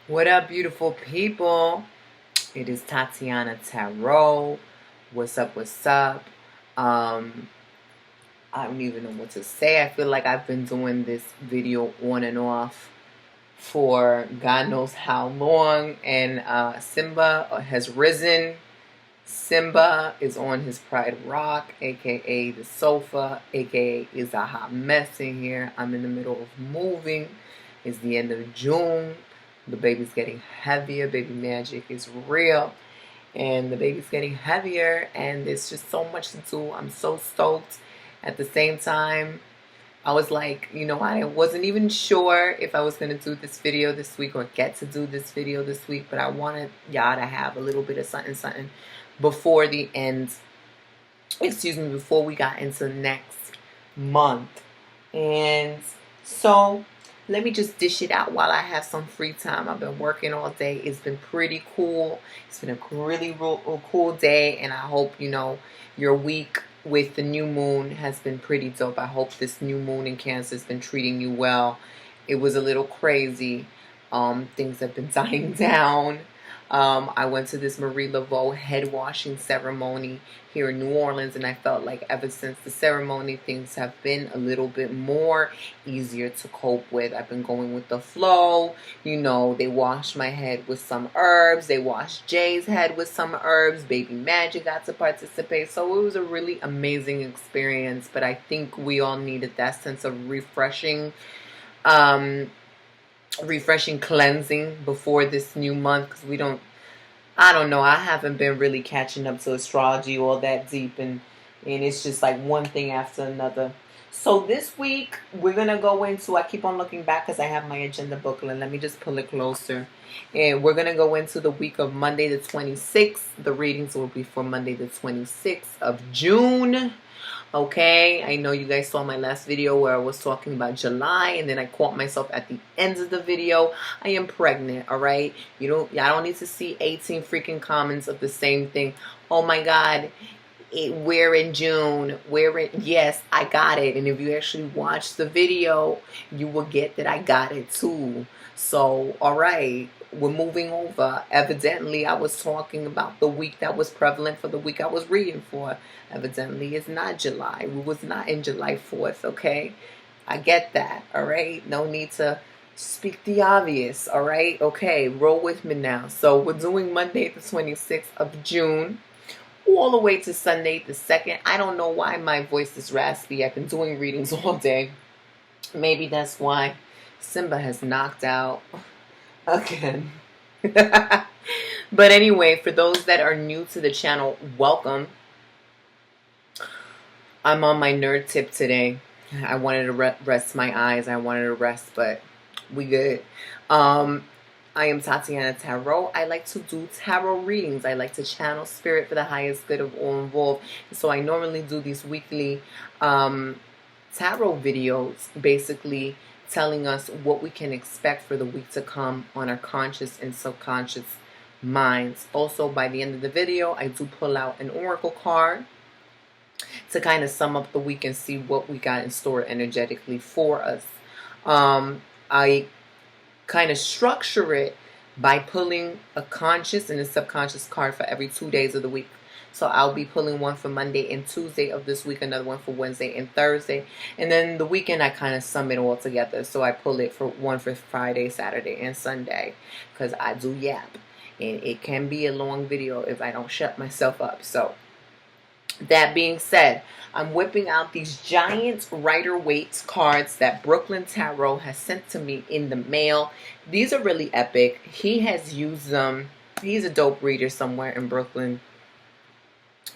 What up, beautiful people? It is Tatianna Tarot. What's up? What's up? I don't even know what to say. I feel like I've been doing this video on and off for God knows how long, and Simba has risen. Simba is on his pride rock, aka the sofa, aka is a hot mess in here. I'm in the middle of moving. It's the end of June. The baby's getting heavier. Baby magic is real. And the baby's getting heavier. And there's just so much to do. I'm so stoked. At the same time, I was like, I wasn't even sure if I was going to do this video this week or get to do this video this week. But I wanted y'all to have a little bit of something before the end. Before we got into next month. And so let me just dish it out while I have some free time. I've been working all day. It's been pretty cool. It's been a really cool day. And I hope, your week with the new moon has been pretty dope. I hope this new moon in Cancer has been treating you well. It was a little crazy. Things have been dying down. I went to this Marie Laveau head washing ceremony here in New Orleans, and I felt like ever since the ceremony, things have been a little bit more easier to cope with. I've been going with the flow. They washed my head with some herbs. They washed Jay's head with some herbs. Baby Magic got to participate. So it was a really amazing experience, but I think we all needed that sense of refreshing cleansing before this new month, because I don't know, I haven't been really catching up to astrology all that deep, and it's just like one thing after another. So this week we're gonna go into, I keep on looking back because I have my agenda booklet. Let me just pull it closer, and we're gonna go into the week of Monday the 26th. The readings will be for Monday the 26th of June. Okay, I know you guys saw my last video where I was talking about July, and then I caught myself at the end of the video. I am pregnant, all right? I don't need to see 18 freaking comments of the same thing. Oh my God, we're in June. Yes, I got it. And if you actually watch the video, you will get that I got it too. So, all right, we're moving over. Evidently, I was talking about the week that was prevalent for the week I was reading for. Evidently, it's not July. We was not in July 4th, okay? I get that, all right? No need to speak the obvious, all right? Okay, roll with me now. So we're doing Monday the 26th of June all the way to Sunday the 2nd. I don't know why my voice is raspy. I've been doing readings all day. Maybe that's why Simba has knocked out again. But anyway, for those that are new to the channel, welcome. I'm on my nerd tip today. I wanted to rest my eyes. I wanted to rest, but we good. I am Tatianna Tarot. I like to do tarot readings. I like to channel spirit for the highest good of all involved. So I normally do these weekly tarot videos, basically telling us what we can expect for the week to come on our conscious and subconscious minds. Also, by the end of the video, I do pull out an oracle card to kind of sum up the week and see what we got in store energetically for us. I kind of structure it by pulling a conscious and a subconscious card for every 2 days of the week. So I'll be pulling one for Monday and Tuesday of this week, another one for Wednesday and Thursday. And then the weekend I kind of sum it all together. So I pull it for one for Friday, Saturday, and Sunday, because I do yap. And it can be a long video if I don't shut myself up. So that being said, I'm whipping out these giant Rider-Waite cards that Brooklyn Tarot has sent to me in the mail. These are really epic. He has used them. He's a dope reader somewhere in Brooklyn.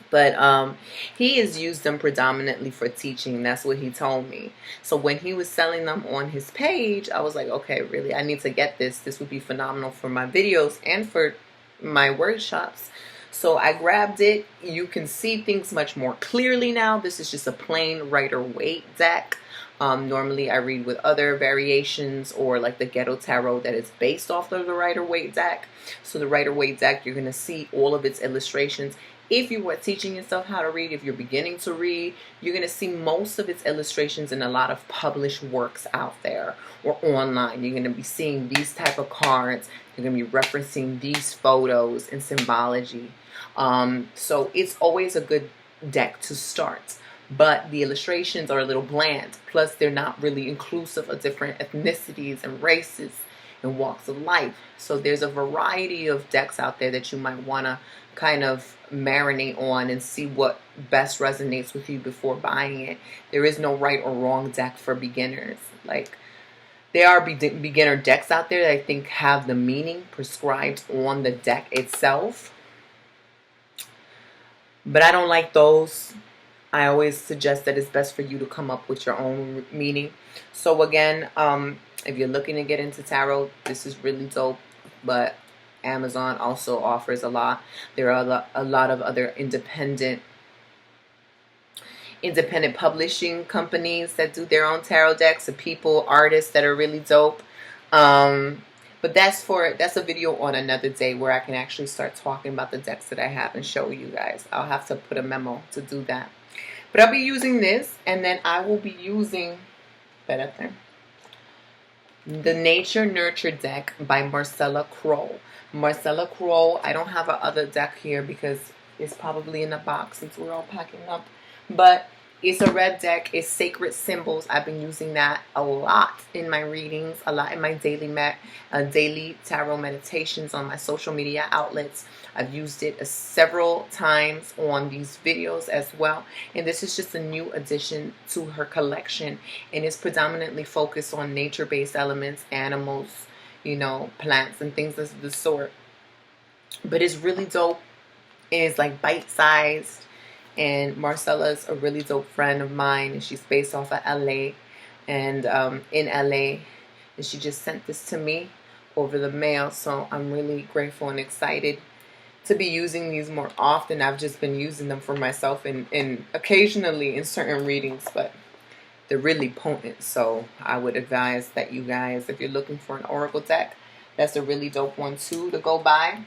But he has used them predominantly for teaching. That's what he told me. So when he was selling them on his page, I was like, okay, really, I need to get this. This would be phenomenal for my videos and for my workshops. So I grabbed it. You can see things much more clearly now. This is just a plain Rider-Waite deck. Normally I read with other variations, or like the Ghetto Tarot that is based off of the Rider-Waite deck. So the Rider-Waite deck, you're going to see all of its illustrations if you are teaching yourself how to read, if you're beginning to read, you're going to see most of its illustrations in a lot of published works out there or online. You're going to be seeing these type of cards. You're going to be referencing these photos and symbology. So it's always a good deck to start. But the illustrations are a little bland. Plus, they're not really inclusive of different ethnicities and races and walks of life. So there's a variety of decks out there that you might want to kind of marinate on and see what best resonates with you before buying it. There is no right or wrong deck for beginners. Like, there are beginner decks out there that I think have the meaning prescribed on the deck itself. But I don't like those. I always suggest that it's best for you to come up with your own meaning. So again, if you're looking to get into tarot, this is really dope. But Amazon also offers a lot. There are a lot of other independent publishing companies that do their own tarot decks, of people, artists that are really dope. But that's a video on another day where I can actually start talking about the decks that I have and show you guys. I'll have to put a memo to do that. But I'll be using this, and then I will be using the Nature Nurture deck by Marcella Crow. Marcella Crow, I don't have other deck here because it's probably in a box since we're all packing up. But it's a red deck. It's Sacred Symbols. I've been using that a lot in my readings, a lot in my daily tarot meditations on my social media outlets. I've used it several times on these videos as well. And this is just a new addition to her collection. And it's predominantly focused on nature-based elements, animals, you know, plants and things of the sort. But it's really dope. It's like bite-sized. And Marcella's a really dope friend of mine. And she's based off of LA. And in LA. And she just sent this to me over the mail. So I'm really grateful and excited to be using these more often. I've just been using them for myself and occasionally in certain readings, but they're really potent. So I would advise that you guys, if you're looking for an oracle deck, that's a really dope one too to go buy.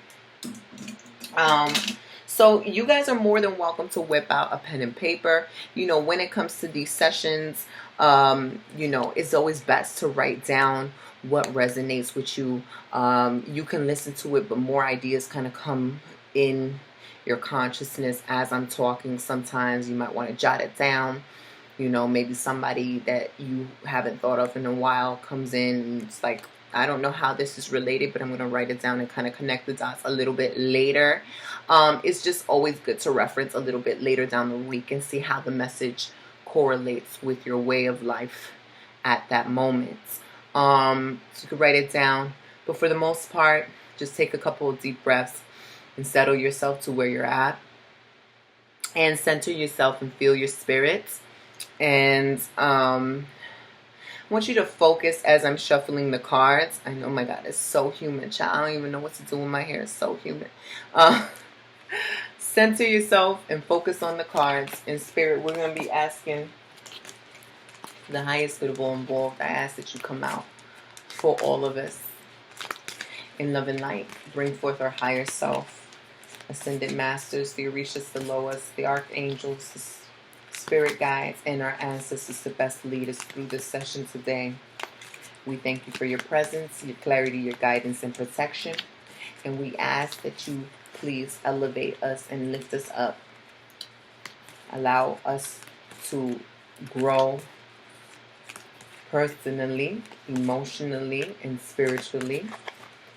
So you guys are more than welcome to whip out a pen and paper. You know, when it comes to these sessions, you know, it's always best to write down what resonates with you. You can listen to it, but more ideas kind of come in your consciousness as I'm talking. Sometimes you might want to jot it down. You know, maybe somebody that you haven't thought of in a while comes in and it's like, I don't know how this is related, but I'm going to write it down and kind of connect the dots a little bit later. It's just always good to reference a little bit later down the week and see how the message correlates with your way of life at that moment. So you can write it down, but for the most part, just take a couple of deep breaths and settle yourself to where you're at and center yourself and feel your spirits. And I want you to focus as I'm shuffling the cards. I know, my God, it's so humid, child. I don't even know what to do with my hair. It's so humid. Center yourself and focus on the cards. In spirit, we're going to be asking the highest good of all involved. I ask that you come out for all of us in love and light. Bring forth our higher self. Ascended masters, the Orishas, the Loas, the archangels, the spirit guides, and our ancestors to best lead us through this session today. We thank you for your presence, your clarity, your guidance, and protection. And we ask that you please elevate us and lift us up. Allow us to grow personally, emotionally, and spiritually.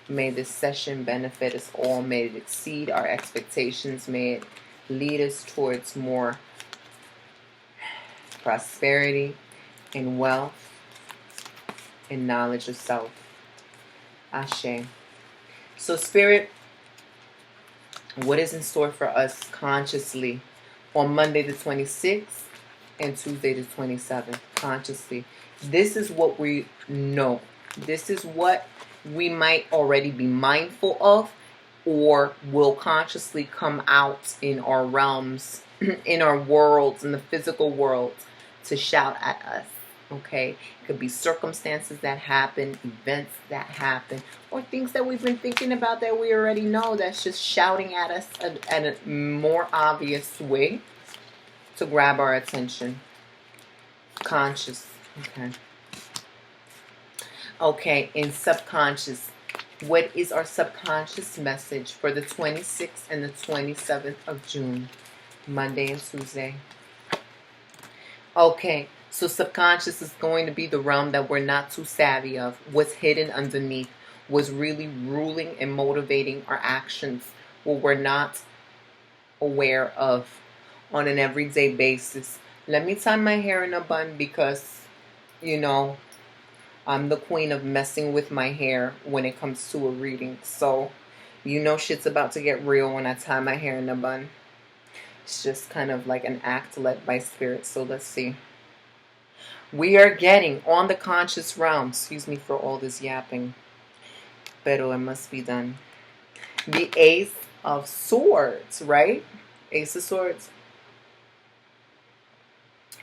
May this session benefit us all. May it exceed our expectations. May it lead us towards more prosperity and wealth and knowledge of self. Ashe. So, Spirit, what is in store for us consciously on Monday the 26th and Tuesday the 27th? Consciously. This is what we know. This is what we might already be mindful of or will consciously come out in our realms, in our worlds, in the physical world, to shout at us. Okay, it could be circumstances that happen, events that happen, or things that we've been thinking about that we already know that's just shouting at us at a more obvious way to grab our attention. Conscious. Okay. Okay, in subconscious, what is our subconscious message for the 26th and the 27th of June, Monday and Tuesday? Okay, so subconscious is going to be the realm that we're not too savvy of, what's hidden underneath, what's really ruling and motivating our actions, what we're not aware of on an everyday basis. Let me tie my hair in a bun because, you know, I'm the queen of messing with my hair when it comes to a reading. So, you know shit's about to get real when I tie my hair in a bun. It's just kind of like an act led by spirit. So let's see. We are getting on the conscious realm. Excuse me for all this yapping. Pero it must be done. The Ace of Swords, right? Ace of Swords.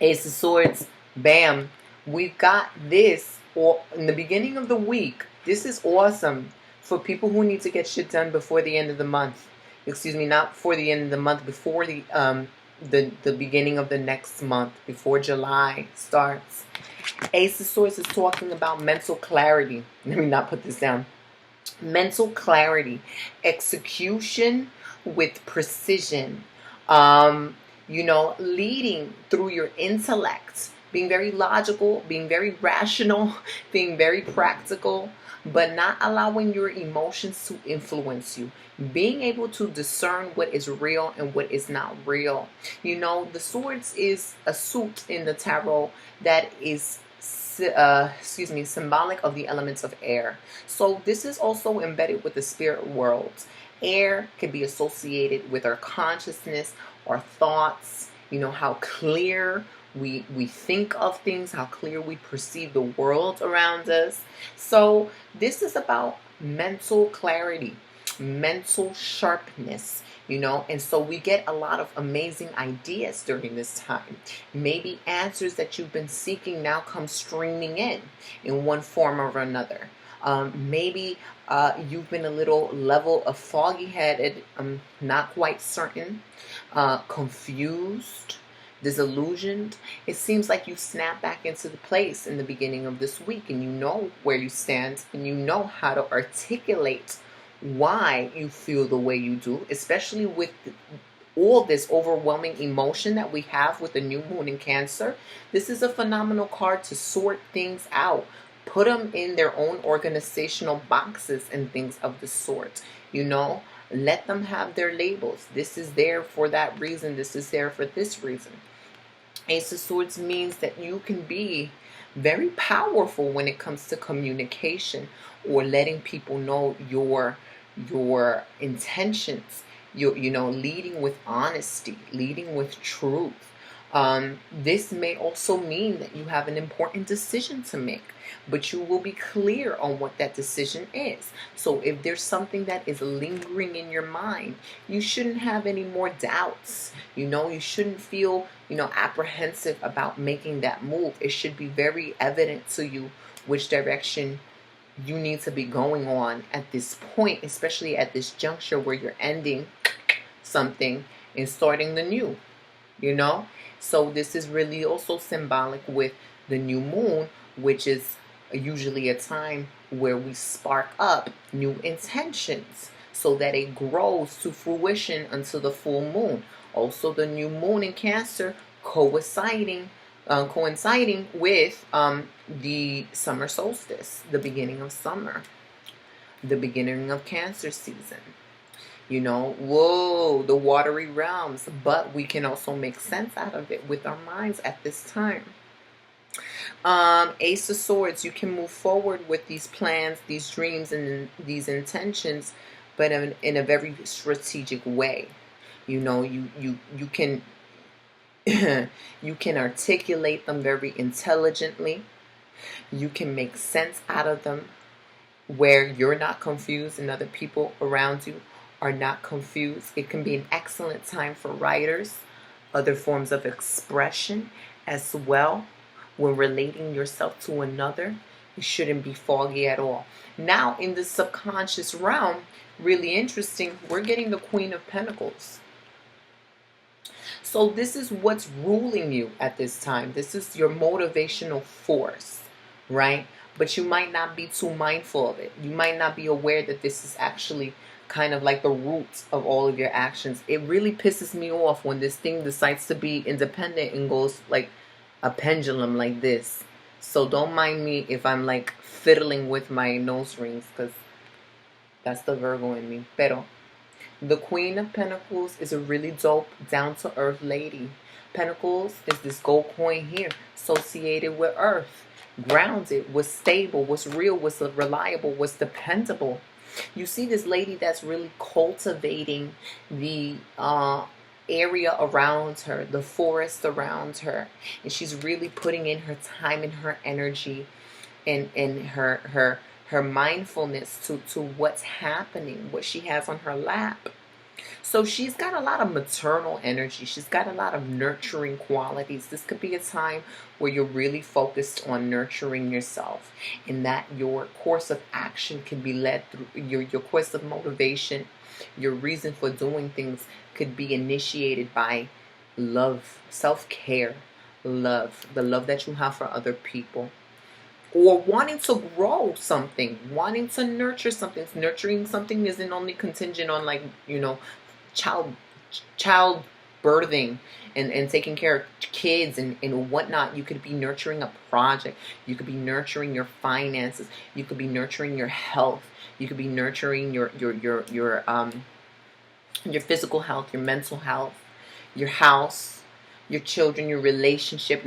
Ace of Swords. Bam. We've got this in the beginning of the week. This is awesome for people who need to get shit done before the end of the month. Excuse me, not before the end of the month, before the beginning of the next month, before July starts. Ace of Swords is talking about mental clarity. Let me not put this down. Mental clarity, execution with precision, you know, leading through your intellect, being very logical, being very rational, being very practical, but not allowing your emotions to influence you. Being able to discern what is real and what is not real. You know, the swords is a suit in the tarot that is symbolic of the elements of air. So this is also embedded with the spirit world. Air can be associated with our consciousness, our thoughts, you know, how clear we think of things, how clear we perceive the world around us. So this is about mental clarity, mental sharpness, you know, and so we get a lot of amazing ideas during this time. Maybe answers that you've been seeking now come streaming in one form or another. Maybe you've been a little level of foggy-headed, not quite certain, confused, disillusioned. It seems like you snap back into the place in the beginning of this week, and you know where you stand, and you know how to articulate why you feel the way you do, especially with all this overwhelming emotion that we have with the new moon in Cancer. This is a phenomenal card to sort things out, put them in their own organizational boxes and things of the sort. You know, let them have their labels. This is there for that reason. This is there for this reason. Ace of Swords means that you can be very powerful when it comes to communication or letting people know your intentions. You know, leading with honesty, leading with truth. This may also mean that you have an important decision to make, but you will be clear on what that decision is. So if there's something that is lingering in your mind, you shouldn't have any more doubts. You know, you shouldn't feel, you know, apprehensive about making that move. It should be very evident to you which direction you need to be going on at this point, especially at this juncture where you're ending something and starting the new, you know. So this is really also symbolic with the new moon, which is usually a time where we spark up new intentions so that it grows to fruition until the full moon. Also the new moon in Cancer coinciding with the summer solstice, the beginning of summer, the beginning of Cancer season. You know, whoa, the watery realms, but we can also make sense out of it with our minds at this time. Ace of Swords, you can move forward with these plans, these dreams, and these intentions, but in a very strategic way. You know, you can you can articulate them very intelligently. You can make sense out of them where you're not confused and other people around you are not confused. It can be an excellent time for writers, other forms of expression as well. when relating yourself to another, it shouldn't be foggy at all. Now, in the subconscious realm, really interesting, we're getting the Queen of Pentacles. So this is what's ruling you at this time. This is your motivational force, right? But you might not be too mindful of it. You might not be aware that this is actually kind of like the roots of all of your actions. It really pisses me off when this thing decides to be independent and goes like a pendulum like this. So don't mind me if I'm like fiddling with my nose rings, because that's the Virgo in me. Pero the Queen of Pentacles is a really dope, down-to-earth lady. Pentacles is this gold coin here, associated with earth. Grounded, was stable, was real, was reliable, was dependable. You see this lady that's really cultivating the area around her, the forest around her. And she's really putting in her time and her energy and her mindfulness to what's happening, what she has on her lap. So she's got a lot of maternal energy. She's got a lot of nurturing qualities. This could be a time where you're really focused on nurturing yourself, and that your course of action can be led through your course of motivation. Your reason for doing things could be initiated by love, self-care, love, the love that you have for other people. Or wanting to grow something, wanting to nurture something. Nurturing something isn't only contingent on, like, you know, child birthing and taking care of kids and whatnot. You could be nurturing a project. You could be nurturing your finances. You could be nurturing your health. You could be nurturing your physical health, your mental health, your house, your children, your relationship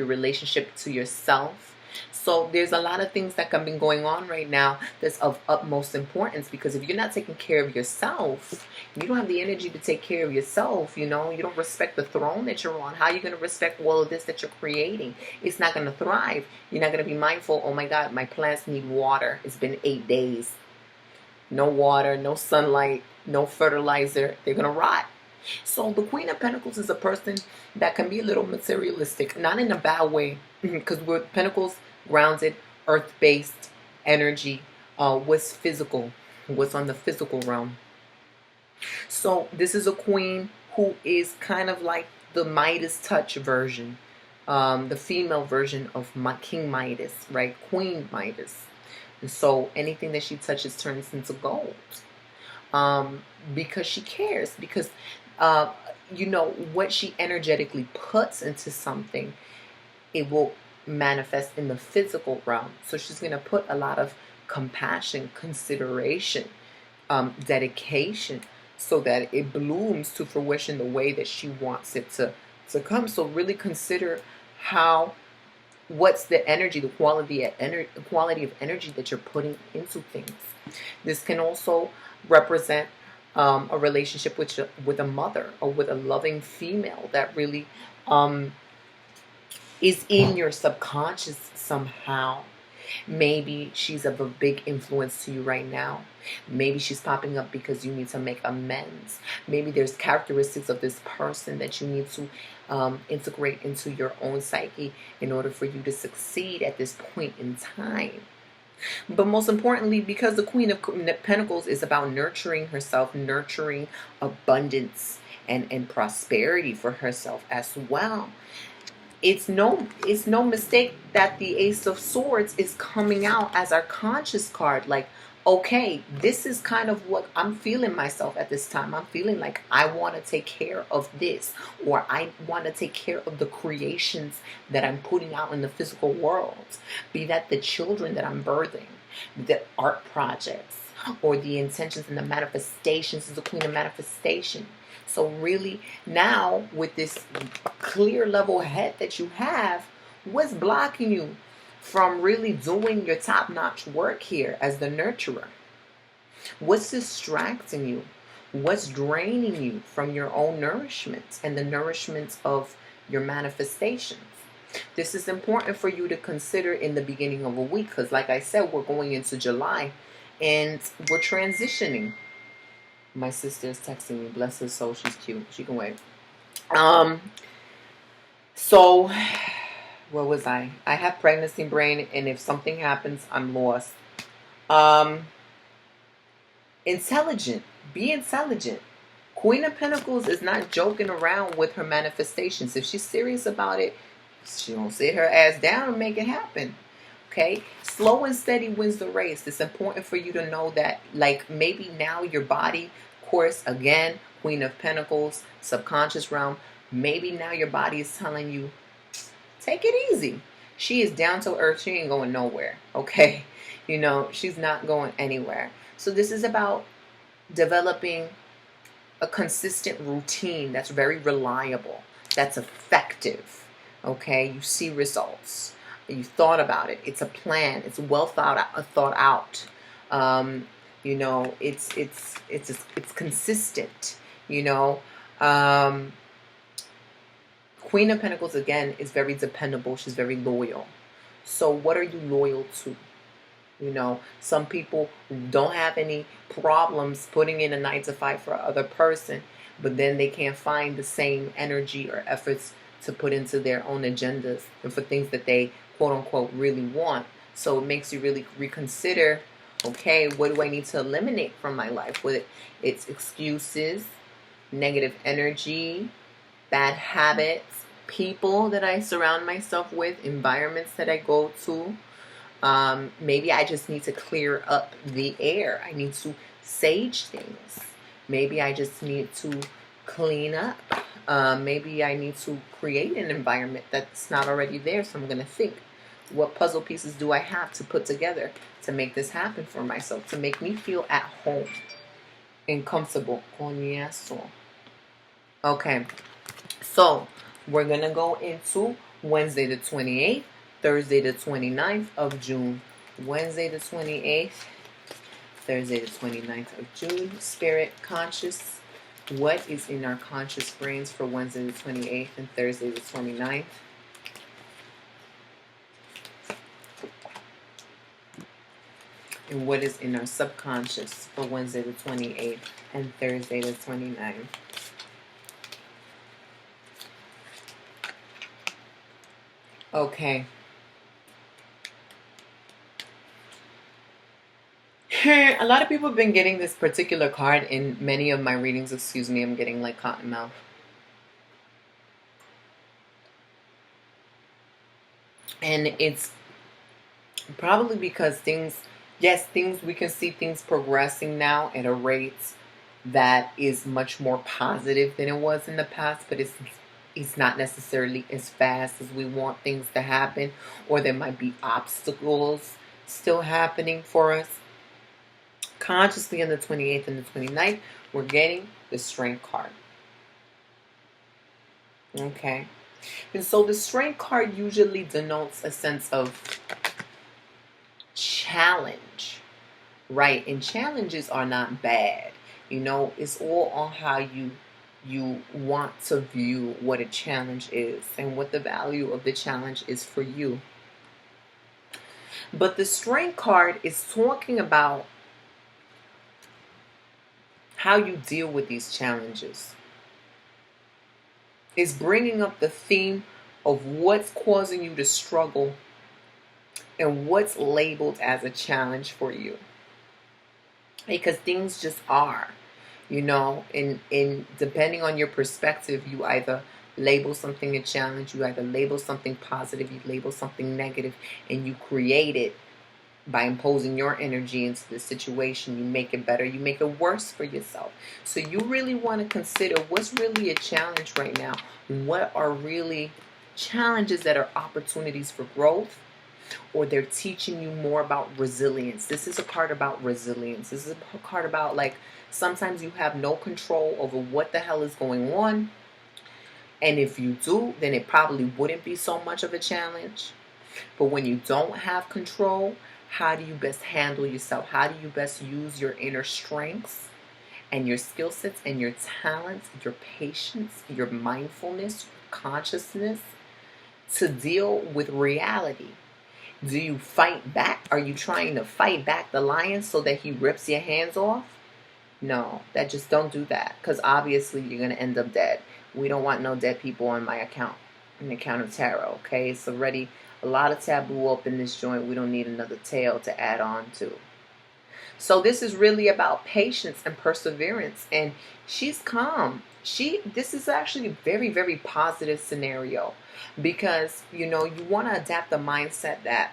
to yourself. So there's a lot of things that can be going on right now that's of utmost importance, because if you're not taking care of yourself, you don't have the energy to take care of yourself, you know, you don't respect the throne that you're on. How are you going to respect all of this that you're creating? It's not going to thrive. You're not going to be mindful, oh my God, my plants need water. It's been 8 days. No water, no sunlight, no fertilizer. They're going to rot. So the Queen of Pentacles is a person that can be a little materialistic, not in a bad way, because with Pentacles, grounded, earth-based energy, what's physical, what's on the physical realm. So this is a queen who is kind of like the Midas touch version, the female version of King Midas, right? Queen Midas. And so anything that she touches turns into gold, because she cares, because you know, what she energetically puts into something, it will manifest in the physical realm. So she's going to put a lot of compassion, consideration, dedication, so that it blooms to fruition the way that she wants it to come. So really consider what's the energy, the quality of energy that you're putting into things. This can also represent a relationship with a mother, or with a loving female that really is in your subconscious somehow. Maybe she's of a big influence to you right now. Maybe she's popping up because you need to make amends. Maybe there's characteristics of this person that you need to integrate into your own psyche in order for you to succeed at this point in time. But most importantly, because the Queen of Pentacles is about nurturing herself, nurturing abundance and prosperity for herself as well. It's no mistake that the Ace of Swords is coming out as our conscious card. Like, okay, this is kind of what I'm feeling myself at this time. I'm feeling like I want to take care of this, or I want to take care of the creations that I'm putting out in the physical world. Be that the children that I'm birthing, the art projects, or the intentions and the manifestations. This is the Queen of Manifestation. So really now, with this clear level head that you have, what's blocking you from really doing your top-notch work here as the nurturer? What's distracting you? What's draining you from your own nourishment and the nourishment of your manifestations? This is important for you to consider in the beginning of a week, because like I said, we're going into July and we're transitioning. My sister is texting me. Bless her soul. She's cute. She can wait. So Where was I? I have pregnancy brain, and if something happens, I'm lost. Um, Intelligent. Be intelligent. Queen of Pentacles is not joking around with her manifestations. If she's serious about it, she won't sit her ass down and make it happen. Okay? Slow and steady wins the race. It's important for you to know that, like, maybe now your body, of course, again, Queen of Pentacles, subconscious realm, maybe now your body is telling you, take it easy. She is down to earth. She ain't going nowhere. Okay? You know, she's not going anywhere. So this is about developing a consistent routine that's very reliable, that's effective. Okay? You see results. You thought about it. It's a plan. It's well thought out. You know, it's consistent. You know, Queen of Pentacles again is very dependable. She's very loyal. So what are you loyal to? You know, some people don't have any problems putting in a 9 to 5 for another person, but then they can't find the same energy or efforts to put into their own agendas and for things that they quote unquote really want. So it makes you really reconsider, okay, what do I need to eliminate from my life? With it's excuses, negative energy, bad habits, people that I surround myself with, environments that I go to. Maybe I just need to clear up the air. I need to sage things. Maybe I just need to clean up. Maybe I need to create an environment that's not already there. So I'm going to think, what puzzle pieces do I have to put together to make this happen for myself, to make me feel at home and comfortable. Okay, so we're going to go into Wednesday the 28th. Thursday the 29th of June. Wednesday the 28th. Thursday the 29th of June. Spirit, conscious. What is in our conscious brains for Wednesday the 28th and Thursday the 29th? And what is in our subconscious for Wednesday the 28th and Thursday the 29th? Okay. A lot of people have been getting this particular card in many of my readings. Excuse me, I'm getting like cotton mouth. And it's probably because things, yes, we can see things progressing now at a rate that is much more positive than it was in the past, but it's not necessarily as fast as we want things to happen, or there might be obstacles still happening for us. Consciously on the 28th and the 29th, we're getting the Strength card. Okay. And so the Strength card usually denotes a sense of challenge, right? And challenges are not bad. You know, it's all on how you want to view what a challenge is and what the value of the challenge is for you. But the Strength card is talking about how you deal with these challenges. It's bringing up the theme of what's causing you to struggle and what's labeled as a challenge for you. Because things just are, you know, and depending on your perspective, you either label something a challenge, you either label something positive, you label something negative, and you create it by imposing your energy into the situation. You make it better, you make it worse for yourself. So you really want to consider what's really a challenge right now. What are really challenges that are opportunities for growth, or they're teaching you more about resilience. This is a card about resilience. This is a card about, like, sometimes you have no control over what the hell is going on, and if you do, then it probably wouldn't be so much of a challenge. But when you don't have control, how do you best handle yourself? How do you best use your inner strengths and your skill sets and your talents, your patience, your mindfulness, your consciousness to deal with reality? Do you fight back? Are you trying to fight back the lion so that he rips your hands off? No, that just don't do that, because obviously you're going to end up dead. We don't want no dead people on my account. in the Count of Tarot. Okay, it's already a lot of taboo up in this joint. We don't need another tail to add on to. So this is really about patience and perseverance, and she's calm. This is actually a very, very positive scenario, because you know, you want to adapt the mindset that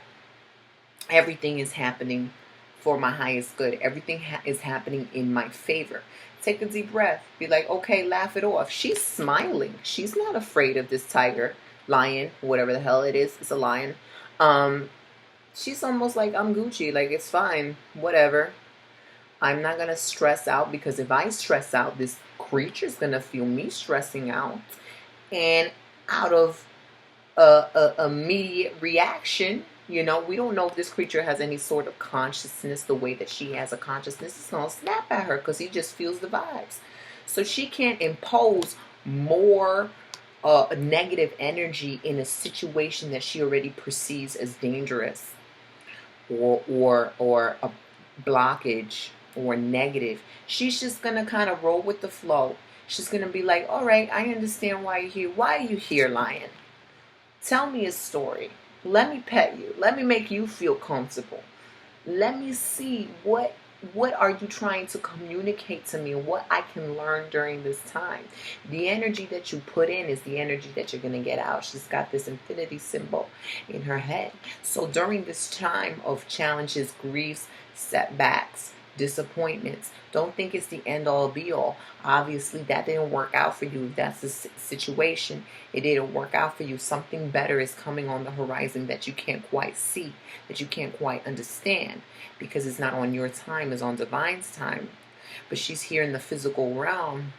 everything is happening for my highest good. Everything is happening in my favor. Take a deep breath. Be like, okay, laugh it off. She's smiling. She's not afraid of this tiger, lion, whatever the hell it is. It's a lion. She's almost like, I'm Gucci. Like, it's fine. Whatever. I'm not going to stress out, because if I stress out, this creature's going to feel me stressing out. And out of a immediate reaction, you know, we don't know if this creature has any sort of consciousness the way that she has a consciousness. It's going to snap at her because he just feels the vibes. So she can't impose more negative energy in a situation that she already perceives as dangerous, or a blockage or negative. She's just going to kind of roll with the flow. She's going to be like, all right, I understand why you're here. Why are you here, lion? Tell me a story. Let me pet you. Let me make you feel comfortable. Let me see what are you trying to communicate to me, what I can learn during this time. The energy that you put in is the energy that you're going to get out. She's got this infinity symbol in her head. So during this time of challenges, griefs, setbacks, disappointments, don't think it's the end all be all. Obviously that didn't work out for you. If that's the situation, it didn't work out for you. Something better is coming on the horizon that you can't quite see, that you can't quite understand, because it's not on your time, it's on divine's time. But she's here in the physical realm,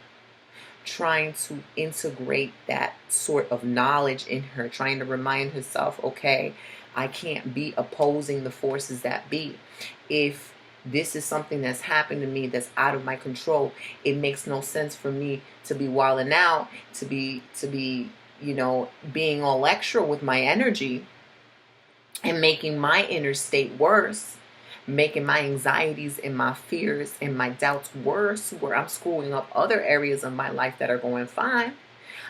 trying to integrate that sort of knowledge in her, trying to remind herself, okay, I can't be opposing the forces that be. If this is something that's happened to me that's out of my control, it makes no sense for me to be wilding out, to be, you know, being all extra with my energy and making my inner state worse, making my anxieties and my fears and my doubts worse, where I'm screwing up other areas of my life that are going fine.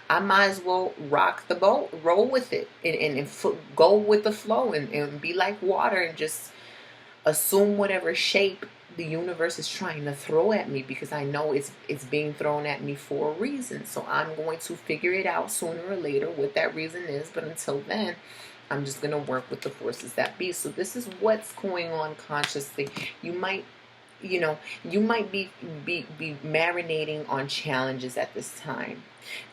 I might as well rock the boat, roll with it, and go with the flow, and be like water, and just assume whatever shape the universe is trying to throw at me, because I know it's being thrown at me for a reason. So I'm going to figure it out sooner or later what that reason is. But until then, I'm just going to work with the forces that be. So this is what's going on consciously. You might, you know, you might be marinating on challenges at this time,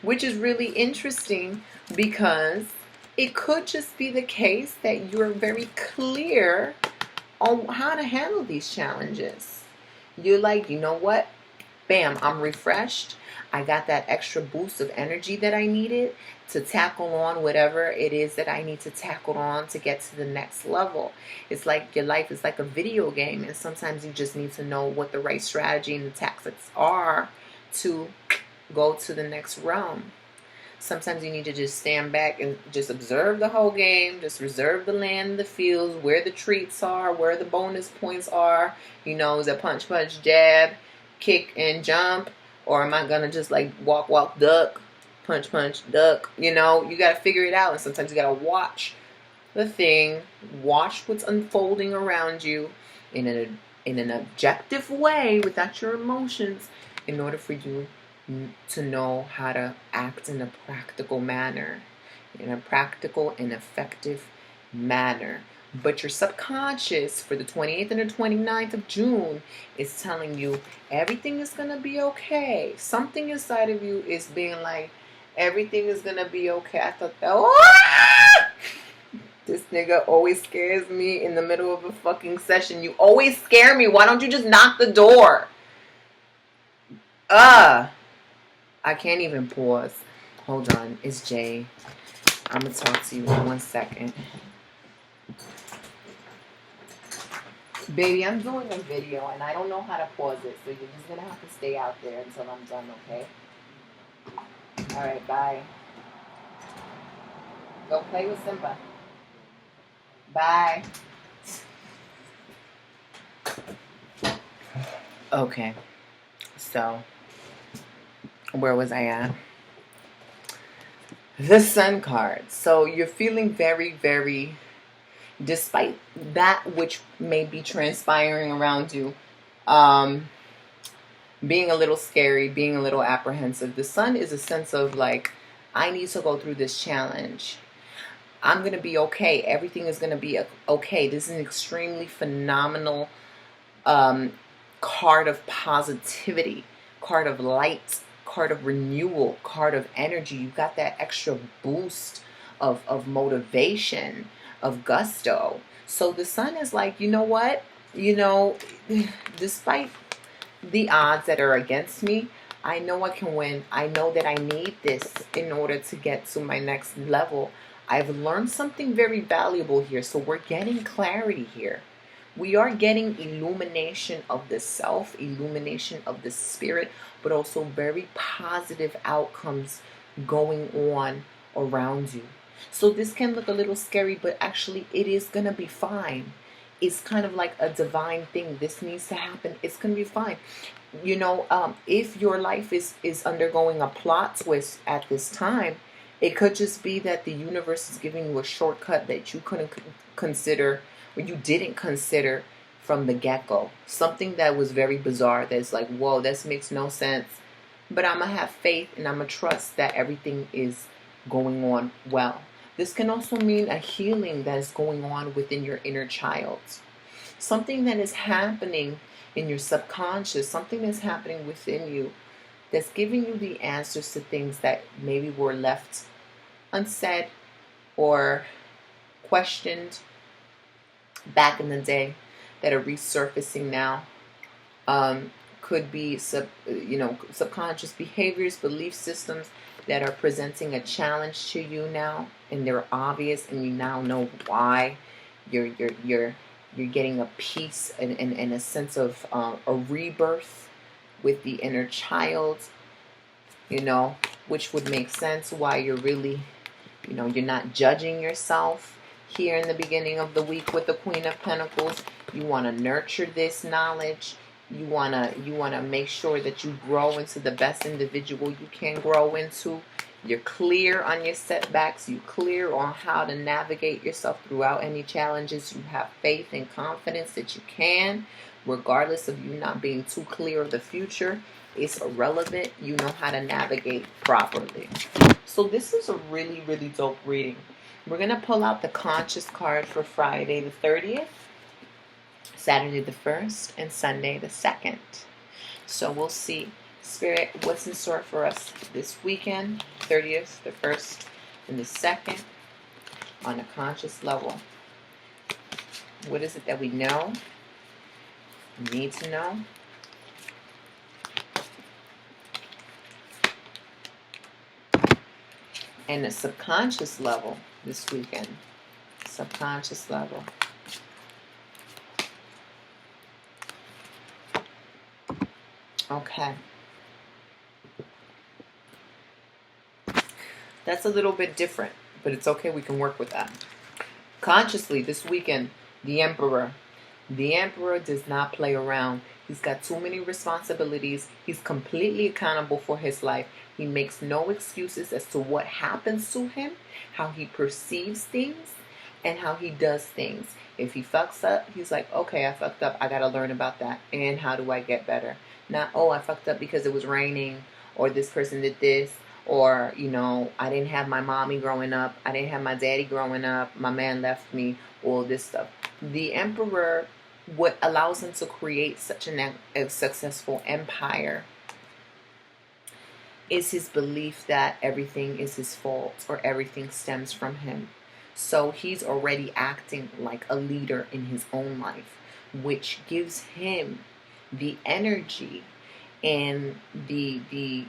which is really interesting, because it could just be the case that you're very clear on how to handle these challenges. You're like, you know what? Bam, I'm refreshed. I got that extra boost of energy that I needed to tackle on whatever it is that I need to tackle on to get to the next level. It's like your life is like a video game, and sometimes you just need to know what the right strategy and the tactics are to go to the next realm. Sometimes you need to just stand back and just observe the whole game. Just reserve the land, the fields, where the treats are, where the bonus points are. You know, is it punch, punch, jab, kick, and jump? Or am I going to just like walk, walk, duck, punch, punch, duck? You know, you got to figure it out. And sometimes you got to watch the thing, watch what's unfolding around you in an objective way without your emotions, in order for you to know how to act in a practical manner, in a practical and effective manner. But your subconscious for the 28th and the 29th of June is telling you everything is going to be okay. Something inside of you is being like, everything is going to be okay. I thought that, this nigga always scares me in the middle of a fucking session. You always scare me. Why don't you just knock the door? I can't even pause. Hold on. It's Jay. I'm going to talk to you in 1 second. Baby, I'm doing a video and I don't know how to pause it. So you're just going to have to stay out there until I'm done, okay? Alright, bye. Go play with Simba. Bye. Okay. So, where was I at? The Sun card. So you're feeling very, very, despite that which may be transpiring around you, being a little scary, being a little apprehensive. The Sun is a sense of like, I need to go through this challenge. I'm going to be okay. Everything is going to be okay. This is an extremely phenomenal card of positivity, card of light, card of renewal, card of energy. You've got that extra boost of motivation, of gusto. So the Sun is like, you know what? Despite the odds that are against me, I know I can win. I know that I need this in order to get to my next level. I've learned something very valuable here. So we're getting clarity here. We are getting illumination of the self, illumination of the spirit, but also very positive outcomes going on around you. So this can look a little scary, but actually it is going to be fine. It's kind of like a divine thing. This needs to happen. It's going to be fine. If your life is undergoing a plot twist at this time, it could just be that the universe is giving you a shortcut that you couldn't consider, or you didn't consider from the get-go. Something that was very bizarre, that's like, whoa, this makes no sense. But I'm going to have faith and I'm going to trust that everything is going on well. This can also mean a healing that is going on within your inner child. Something that is happening in your subconscious, something that's happening within you that's giving you the answers to things that maybe were left unsaid or questioned back in the day that are resurfacing now. Could be subconscious behaviors, belief systems that are presenting a challenge to you now, and they're obvious, and you now know why. You're getting a peace and a sense of a rebirth with the inner child, which would make sense why you're really, you're not judging yourself here in the beginning of the week with the Queen of Pentacles. You want to nurture this knowledge. You wanna make sure that you grow into the best individual you can grow into. You're clear on your setbacks. You're clear on how to navigate yourself throughout any challenges. You have faith and confidence that you can, regardless of you not being too clear of the future. It's irrelevant. You know how to navigate properly. So this is a really, really dope reading. We're going to pull out the Conscious card for Friday the 30th, Saturday the 1st, and Sunday the 2nd. So we'll see, Spirit, what's in store for us this weekend, 30th, the 1st, and the 2nd, on a conscious level. What is it that we know, need to know? And the subconscious level this weekend. Subconscious level. Okay. That's a little bit different, but it's okay. We can work with that. Consciously this weekend, the Emperor. The Emperor does not play around. He's got too many responsibilities. He's completely accountable for his life. He makes no excuses as to what happens to him, how he perceives things, and how he does things. If he fucks up, he's like, okay, I fucked up. I got to learn about that. And how do I get better? Not, oh, I fucked up because it was raining, or this person did this, or, I didn't have my mommy growing up. I didn't have my daddy growing up. My man left me, all this stuff. The Emperor, what allows him to create such a successful empire is his belief that everything is his fault or everything stems from him. So he's already acting like a leader in his own life, which gives him the energy and the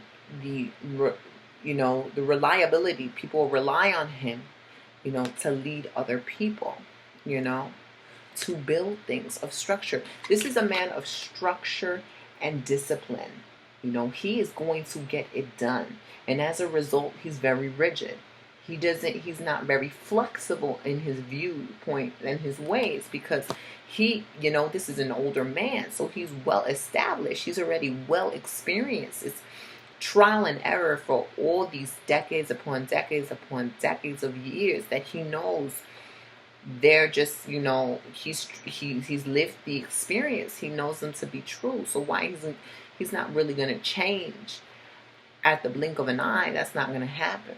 reliability. People rely on him, to lead other people, to build things of structure. This is a man of structure and discipline. He is going to get it done. And as a result, he's very rigid. He's not very flexible in his viewpoint and his ways, because this is an older man. So he's well established. He's already well experienced. trial and error for all these decades upon decades upon decades of years that he knows they're just, he's lived the experience. He knows them to be true. So why isn't he's not really going to change at the blink of an eye? That's not going to happen.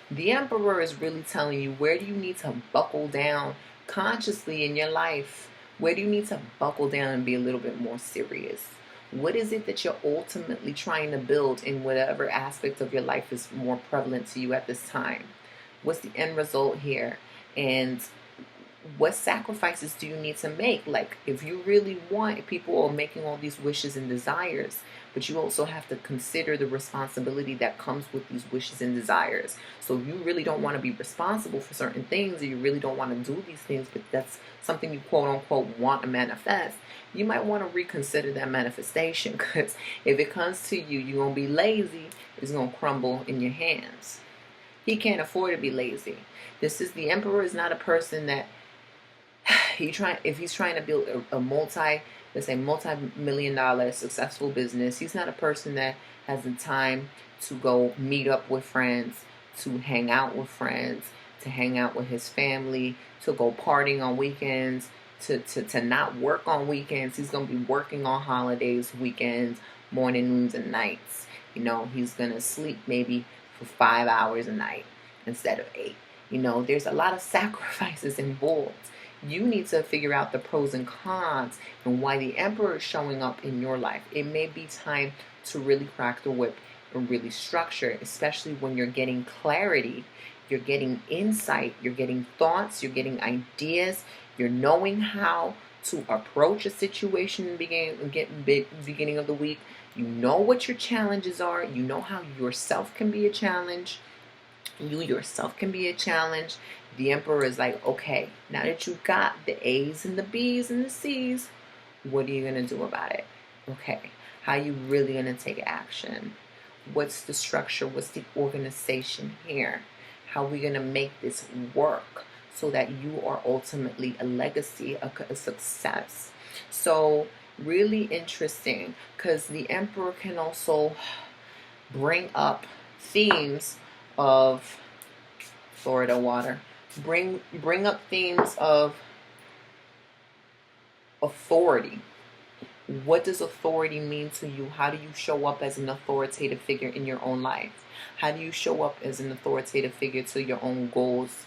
The Emperor is really telling you, where do you need to buckle down consciously in your life? Where do you need to buckle down and be a little bit more serious? What is it that you're ultimately trying to build in whatever aspect of your life is more prevalent to you at this time? What's the end result here? And what sacrifices do you need to make? Like, if you really want, people are making all these wishes and desires, but you also have to consider the responsibility that comes with these wishes and desires. So you really don't want to be responsible for certain things, or you really don't want to do these things, but that's something you quote unquote want to manifest. You might want to reconsider that manifestation, because if it comes to you, you're going to be lazy. It's going to crumble in your hands. He can't afford to be lazy. The Emperor is not a person that if he's trying to build a multi-million-dollar successful business, he's not a person that has the time to go meet up with friends, to hang out with friends, to hang out with his family, to go partying on weekends, to not work on weekends. He's going to be working on holidays, weekends, morning, noons, and nights. He's going to sleep maybe for 5 hours a night instead of 8. There's a lot of sacrifices involved. You need to figure out the pros and cons and why the Emperor is showing up in your life. It may be time to really crack the whip and really structure, especially when you're getting clarity, you're getting insight, you're getting thoughts, you're getting ideas, you're knowing how to approach a situation in the beginning of the week. You know what your challenges are. You know how yourself can be a challenge. You yourself can be a challenge. The Emperor is like, okay, now that you've got the A's and the B's and the C's, what are you going to do about it? Okay, how are you really going to take action? What's the structure? What's the organization here? How are we going to make this work so that you are ultimately a legacy, a success? So really interesting, because the Emperor can also bring up themes of Florida water. Bring up themes of authority. What does authority mean to you? How do you show up as an authoritative figure in your own life? How do you show up as an authoritative figure to your own goals,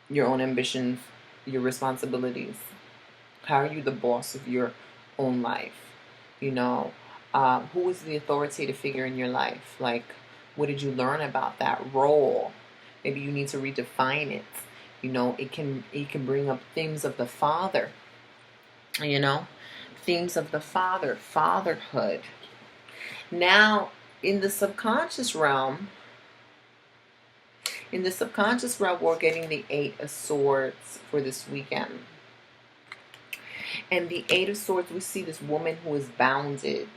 your own ambitions, your responsibilities? How are you the boss of your own life? Who is the authoritative figure in your life? Like, what did you learn about that role? Maybe you need to redefine it. It can bring up themes of the father. Themes of the father, fatherhood. Now, in the subconscious realm, we're getting the 8 of Swords for this weekend. And the 8 of Swords, we see this woman who is bounded,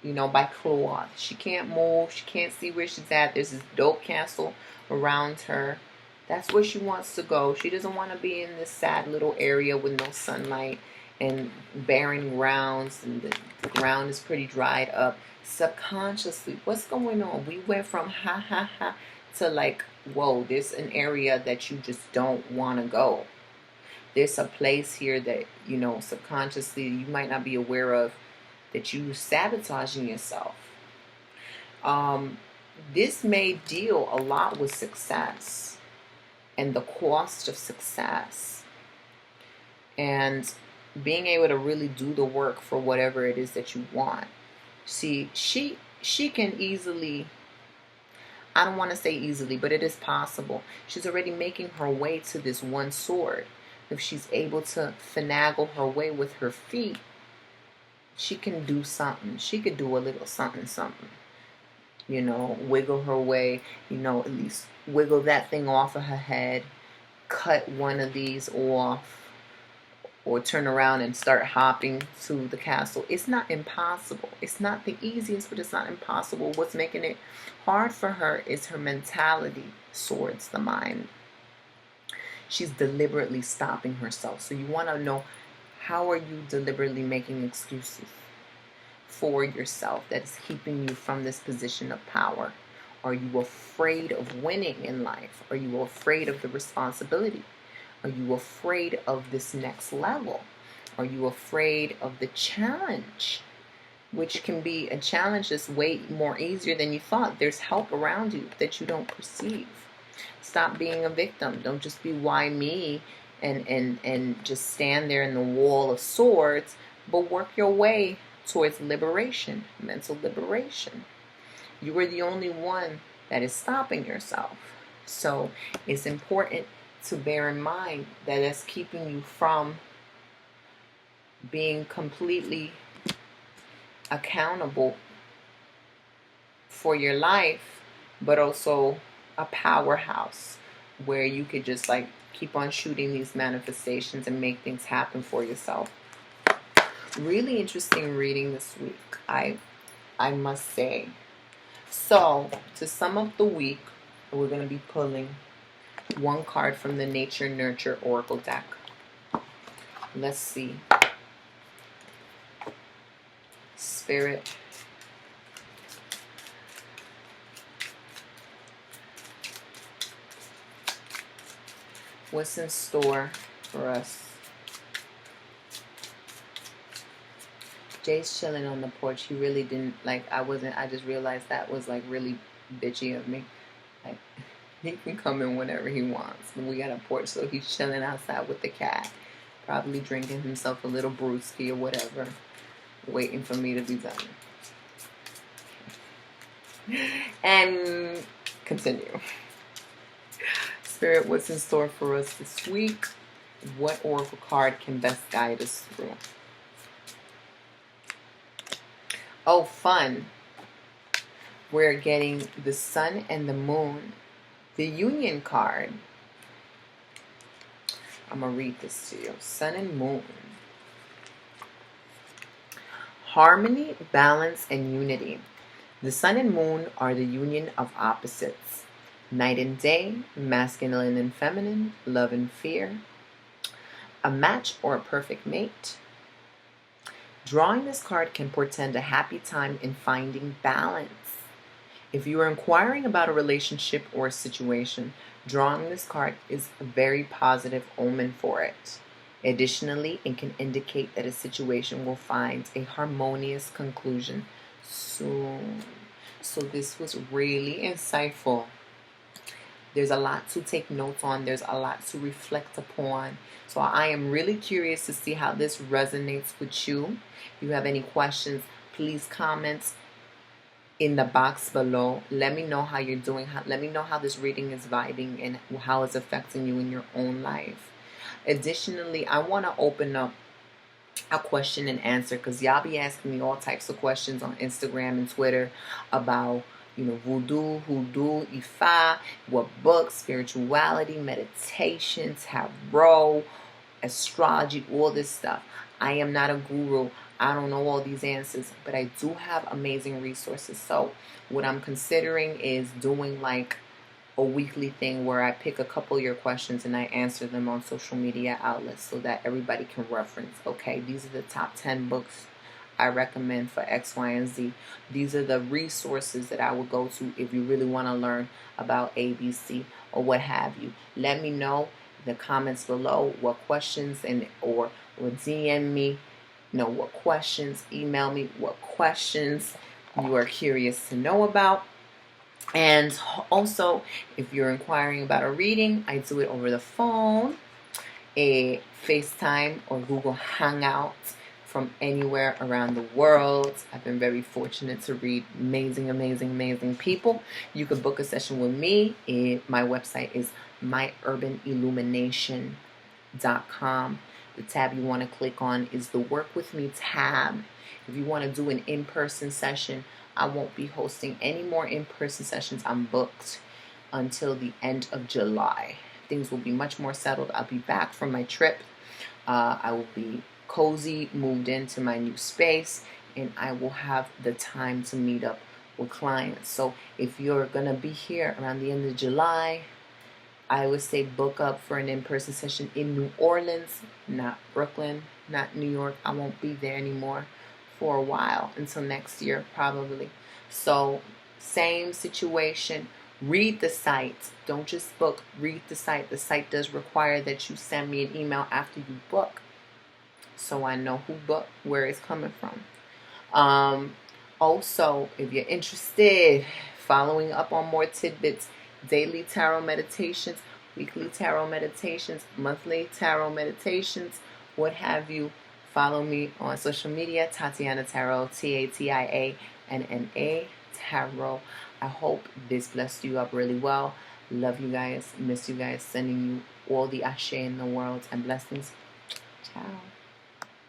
by cloth. She can't move. She can't see where she's at. There's this dope castle around her. That's where she wants to go. She doesn't want to be in this sad little area with no sunlight and barren grounds, and the ground is pretty dried up. Subconsciously, what's going on? We went from ha ha ha to like, whoa, there's an area that you just don't want to go. There's a place here that, subconsciously you might not be aware of, that you sabotaging yourself. This may deal a lot with success and the cost of success, and being able to really do the work for whatever it is that you want. See, she can easily, I don't want to say easily, but it is possible. She's already making her way to this one sword. If she's able to finagle her way with her feet, she can do something. She could do a little something. Wiggle her way, at least wiggle that thing off of her head, cut one of these off, or turn around and start hopping to the castle. It's not impossible. It's not the easiest, but it's not impossible. What's making it hard for her is her mentality, Swords, the mind. She's deliberately stopping herself. So you want to know, how are you deliberately making excuses for yourself that is keeping you from this position of power? Are you afraid of winning in life? Are you afraid of the responsibility? Are you afraid of this next level? Are you afraid of the challenge? Which can be a challenge that's way more easier than you thought. There's help around you that you don't perceive. Stop being a victim. Don't just be why me and just stand there in the wall of swords, but work your way towards liberation, mental liberation. You are the only one that is stopping yourself. So it's important to bear in mind that it's keeping you from being completely accountable for your life, but also a powerhouse where you could just like keep on shooting these manifestations and make things happen for yourself. Really interesting reading this week, I must say. So to sum up the week, we're going to be pulling one card from the Nature Nurture Oracle deck. Let's see. Spirit. What's in store for us? Jay's chilling on the porch. He really didn't, like, I just realized that was, like, really bitchy of me. Like, he can come in whenever he wants. But we got a porch, so he's chilling outside with the cat. Probably drinking himself a little brewski or whatever. Waiting for me to be done. And continue. Spirit, what's in store for us this week? What oracle card can best guide us through? Oh, fun. We're getting the Sun and the Moon. The Union card. I'm going to read this to you. Sun and Moon. Harmony, balance, and unity. The Sun and Moon are the union of opposites. Night and day, masculine and feminine, love and fear. A match or a perfect mate. Drawing this card can portend a happy time in finding balance. If you are inquiring about a relationship or a situation, drawing this card is a very positive omen for it. Additionally, it can indicate that a situation will find a harmonious conclusion soon. So this was really insightful. There's a lot to take notes on. There's a lot to reflect upon. So I am really curious to see how this resonates with you. If you have any questions, please comment in the box below. Let me know how you're doing. Let me know how this reading is vibing and how it's affecting you in your own life. Additionally, I want to open up a question and answer, because y'all be asking me all types of questions on Instagram and Twitter about, you know, voodoo, hoodoo, Ifa, what books, spirituality, meditation, tarot, astrology, all this stuff. I am not a guru. I don't know all these answers, but I do have amazing resources. So what I'm considering is doing like a weekly thing where I pick a couple of your questions and I answer them on social media outlets so that everybody can reference, okay, these are the top 10 books I recommend for X, Y, and Z. These are the resources that I would go to if you really want to learn about ABC or what have you. Let me know in the comments below what questions or DM me, what questions, email me what questions you are curious to know about. And also, if you're inquiring about a reading, I do it over the phone, a FaceTime or Google Hangout from anywhere around the world. I've been very fortunate to read amazing, amazing, amazing people. You can book a session with me. My website is myurbanillumination.com. The tab you want to click on is the Work With Me tab. If you want to do an in-person session, I won't be hosting any more in-person sessions. I'm booked until the end of July. Things will be much more settled. I'll be back from my trip. I will be cozy, moved into my new space, and I will have the time to meet up with clients. So if you're going to be here around the end of July, I would say book up for an in-person session in New Orleans, not Brooklyn, not New York. I won't be there anymore for a while, until next year probably. So same situation. Read the site. Don't just book. Read the site. The site does require that you send me an email after you book, so I know who booked, where it's coming from. Also, if you're interested, following up on more tidbits, daily tarot meditations, weekly tarot meditations, monthly tarot meditations, what have you, follow me on social media, Tatianna Tarot, Tatianna Tarot. I hope this blessed you up really well. Love you guys, miss you guys, sending you all the ashe in the world and blessings. Ciao.